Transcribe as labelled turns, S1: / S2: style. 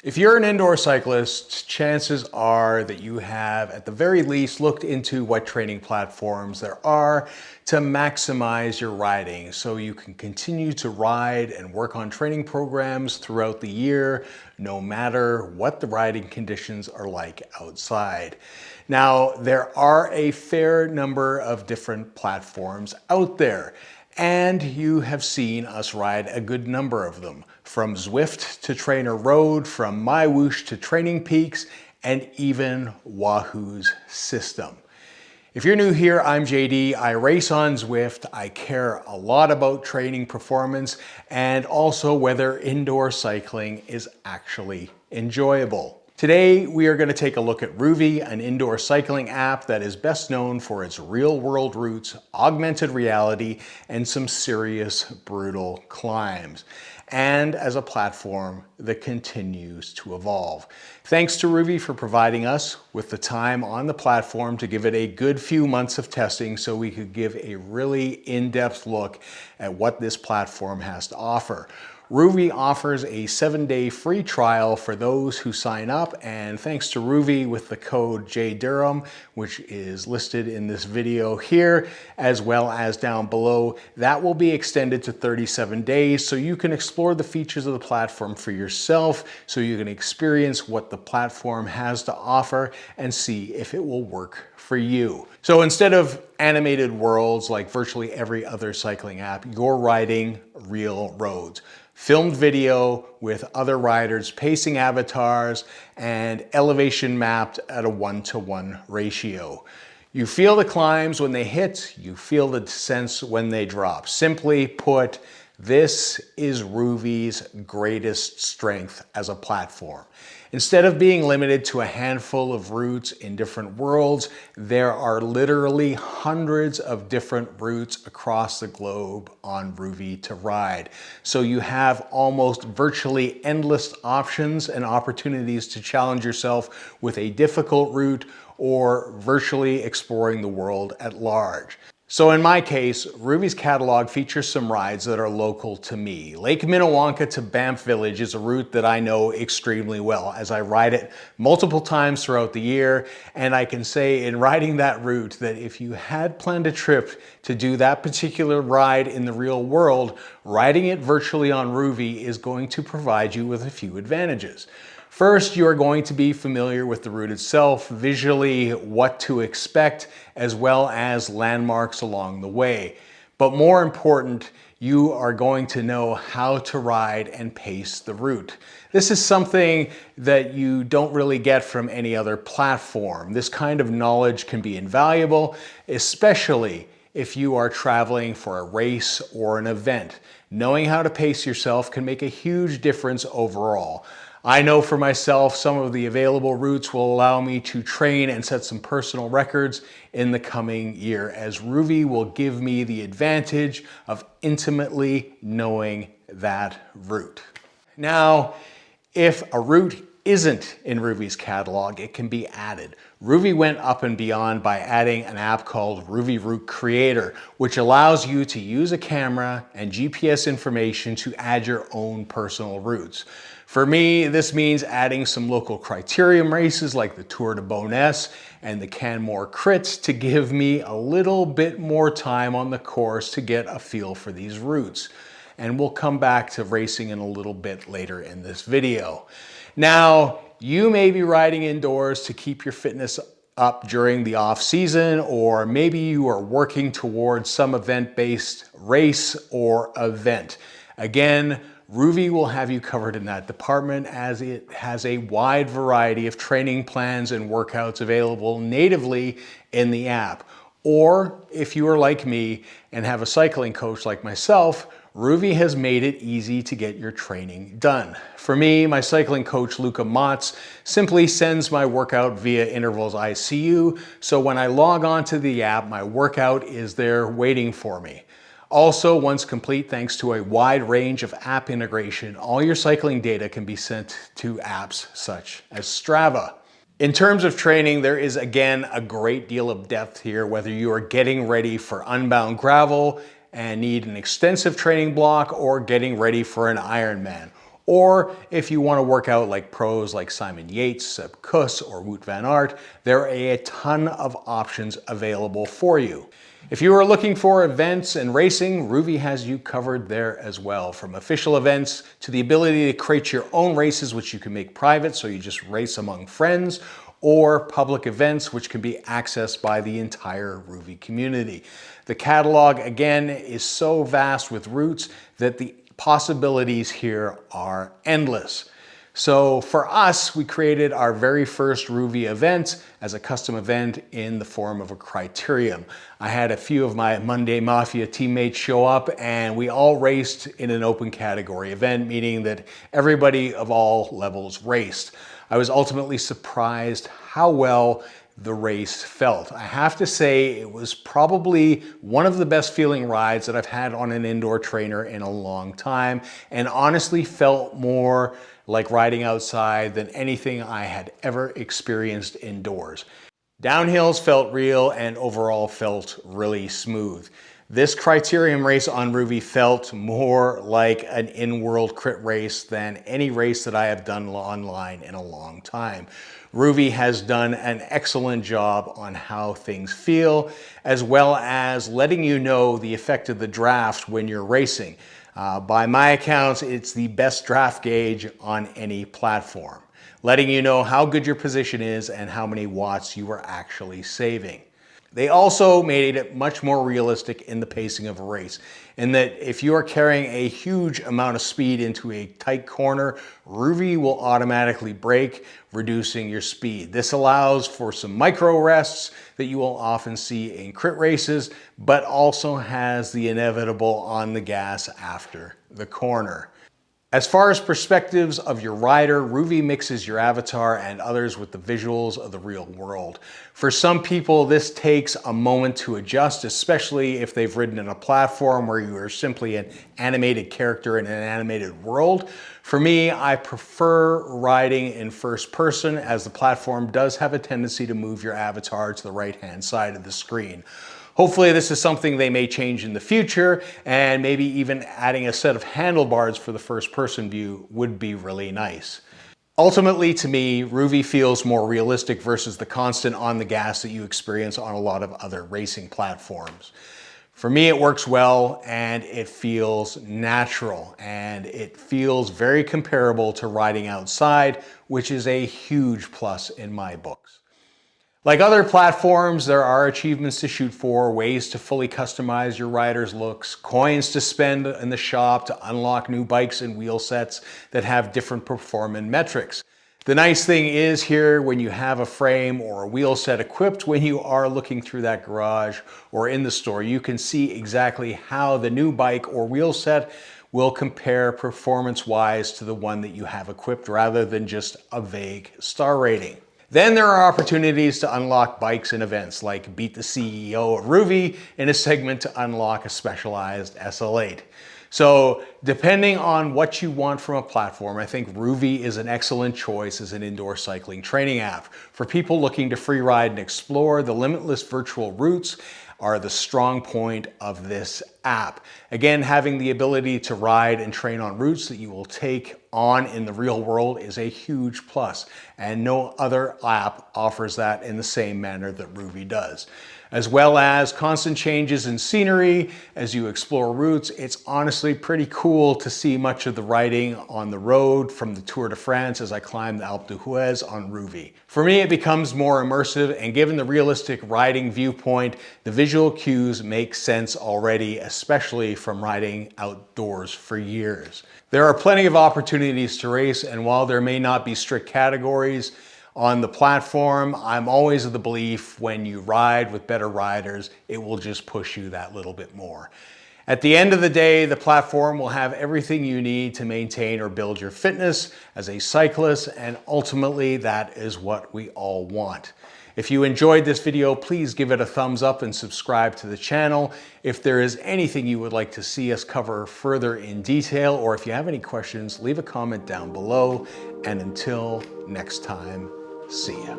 S1: If you're an indoor cyclist, chances are that you have, at the very least, looked into what training platforms there are to maximize your riding so you can continue to ride and work on training programs throughout the year, no matter what the riding conditions are like outside. Now, there are a fair number of different platforms out there, and you have seen us ride a good number of them, from Zwift to Trainer Road, from MyWhoosh to Training Peaks, and even Wahoo's system. If you're new here, I'm JD. I race on Zwift. I care a lot about training performance and also whether indoor cycling is actually enjoyable. Today, we are going to take a look at Rouvy, an indoor cycling app that is best known for its real-world routes, augmented reality, and some serious, brutal climbs, and as a platform that continues to evolve. Thanks to Rouvy for providing us with the time on the platform to give it a good few months of testing so we could give a really in-depth look at what this platform has to offer. Rouvy offers a 7-day free trial for those who sign up, and thanks to Rouvy with the code Dirom, which is listed in this video here, as well as down below, that will be extended to 37 days so you can explore the features of the platform for yourself, so you can experience what the platform has to offer and see if it will work for you. So instead of animated worlds like virtually every other cycling app, you're riding real roads. Filmed video with other riders, pacing avatars, and elevation mapped at a 1-to-1 ratio. You feel the climbs when they hit, you feel the descents when they drop. Simply put, this is Rouvy's greatest strength as a platform. Instead of being limited to a handful of routes in different worlds, there are literally hundreds of different routes across the globe on Rouvy to ride. So you have almost virtually endless options and opportunities to challenge yourself with a difficult route or virtually exploring the world at large. So in my case, Rouvy's catalog features some rides that are local to me. Lake Minnewanka to Banff Village is a route that I know extremely well as I ride it multiple times throughout the year. And I can say in riding that route that if you had planned a trip to do that particular ride in the real world, riding it virtually on Rouvy is going to provide you with a few advantages. First, you are going to be familiar with the route itself, visually what to expect, as well as landmarks along the way. But more important, you are going to know how to ride and pace the route. This is something that you don't really get from any other platform. This kind of knowledge can be invaluable, especially if you are traveling for a race or an event. Knowing how to pace yourself can make a huge difference overall. I know for myself, some of the available routes will allow me to train and set some personal records in the coming year, as Rouvy will give me the advantage of intimately knowing that route. Now, if a route isn't in Rouvy's catalog, it can be added. Rouvy went up and beyond by adding an app called Rouvy Route Creator, which allows you to use a camera and GPS information to add your own personal routes. For me, this means adding some local criterium races like the Tour de Bonesse and the Canmore Crits to give me a little bit more time on the course to get a feel for these routes. And we'll come back to racing in a little bit later in this video. Now, you may be riding indoors to keep your fitness up during the off season, or maybe you are working towards some event-based race or event. Again, Rouvy will have you covered in that department, as it has a wide variety of training plans and workouts available natively in the app. Or if you are like me and have a cycling coach like myself, Rouvy has made it easy to get your training done. For me, my cycling coach, Luca Motz, simply sends my workout via Intervals ICU, so when I log on to the app, my workout is there waiting for me. Also, once complete, thanks to a wide range of app integration, all your cycling data can be sent to apps such as Strava. In terms of training, there is again a great deal of depth here, whether you are getting ready for unbound gravel and need an extensive training block, or getting ready for an Ironman, Or if you want to work out like pros like Simon Yates, Seb Kuss, or Wout van Aert, there are a ton of options available for you. If you are looking for events and racing, Rouvy has you covered there as well. From official events to the ability to create your own races, which you can make private, so you just race among friends, or public events, which can be accessed by the entire Rouvy community. The catalog, again, is so vast with routes that the possibilities here are endless. So for us, we created our very first Rouvy event as a custom event in the form of a criterium. I had a few of my Monday Mafia teammates show up and we all raced in an open category event, meaning that everybody of all levels raced. I was ultimately surprised how well the race felt. I have to say it was probably one of the best feeling rides that I've had on an indoor trainer in a long time, and honestly felt more like riding outside than anything I had ever experienced indoors. Downhills felt real and overall felt really smooth. This criterium race on Rouvy felt more like an in-world crit race than any race that I have done online in a long time. Rouvy has done an excellent job on how things feel, as well as letting you know the effect of the draft when you're racing. By my accounts, it's the best draft gauge on any platform, letting you know how good your position is and how many watts you are actually saving. They also made it much more realistic in the pacing of a race, in that if you are carrying a huge amount of speed into a tight corner, Rouvy will automatically brake, reducing your speed. This allows for some micro rests that you will often see in crit races, but also has the inevitable on the gas after the corner. As far as perspectives of your rider, Rouvy mixes your avatar and others with the visuals of the real world. For some people, this takes a moment to adjust, especially if they've ridden in a platform where you are simply an animated character in an animated world. For me, I prefer riding in first person, as the platform does have a tendency to move your avatar to the right-hand side of the screen. Hopefully this is something they may change in the future, and maybe even adding a set of handlebars for the first person view would be really nice. Ultimately, to me, Rouvy feels more realistic versus the constant on the gas that you experience on a lot of other racing platforms. For me, it works well and it feels natural, and it feels very comparable to riding outside, which is a huge plus in my books. Like other platforms, there are achievements to shoot for, ways to fully customize your rider's looks, coins to spend in the shop to unlock new bikes and wheel sets that have different performance metrics. The nice thing is here, when you have a frame or a wheel set equipped, when you are looking through that garage or in the store, you can see exactly how the new bike or wheel set will compare performance-wise to the one that you have equipped, rather than just a vague star rating. Then there are opportunities to unlock bikes and events, like Beat the CEO of Rouvy in a segment to unlock a specialized SL8. So depending on what you want from a platform, I think Rouvy is an excellent choice as an indoor cycling training app. For people looking to free ride and explore, the limitless virtual routes are the strong point of this app. Again, having the ability to ride and train on routes that you will take on in the real world is a huge plus, and no other app offers that in the same manner that Rouvy does. As well as constant changes in scenery as you explore routes, it's honestly pretty cool to see much of the riding on the road from the Tour de France as I climb the Alpe d'Huez on Rouvy. For me, it becomes more immersive, and given the realistic riding viewpoint, the visual cues make sense already, especially from riding outdoors for years. There are plenty of opportunities to race, and while there may not be strict categories on the platform, I'm always of the belief when you ride with better riders, it will just push you that little bit more. At the end of the day, the platform will have everything you need to maintain or build your fitness as a cyclist, and ultimately that is what we all want. If you enjoyed this video, please give it a thumbs up and subscribe to the channel. If there is anything you would like to see us cover further in detail, or if you have any questions, leave a comment down below. And until next time, see ya.